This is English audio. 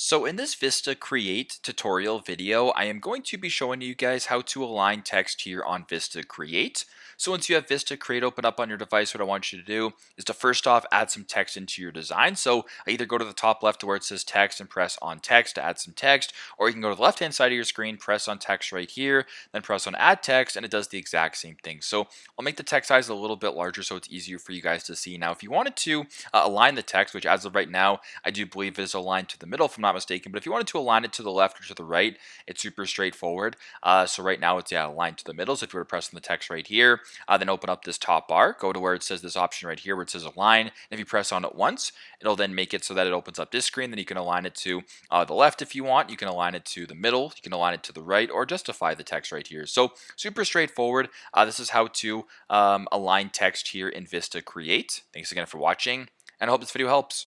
So in this VistaCreate tutorial video, I am going to be showing you guys how to align text here on VistaCreate. So once you have VistaCreate open up on your device, what I want you to do is to first off add some text into your design. So either go to the top left to where it says text and press on text to add some text, or you can go to the left hand side of your screen, press on text right here, then press on add text, and it does the exact same thing. So I'll make the text size a little bit larger so it's easier for you guys to see. Now, if you wanted to align the text, which as of right now, I do believe is aligned to the middle, if I'm not mistaken. But if you wanted to align it to the left or to the right, it's super straightforward. So right now it's aligned to the middle. So if you were to press on the text right here, then open up this top bar, go to where it says this option right here where it says align. And if you press on it once, it'll then make it so that it opens up this screen. Then you can align it to the left if you want. You can align it to the middle. You can align it to the right or justify the text right here. So super straightforward. This is how to align text here in VistaCreate. Thanks again for watching, and I hope this video helps.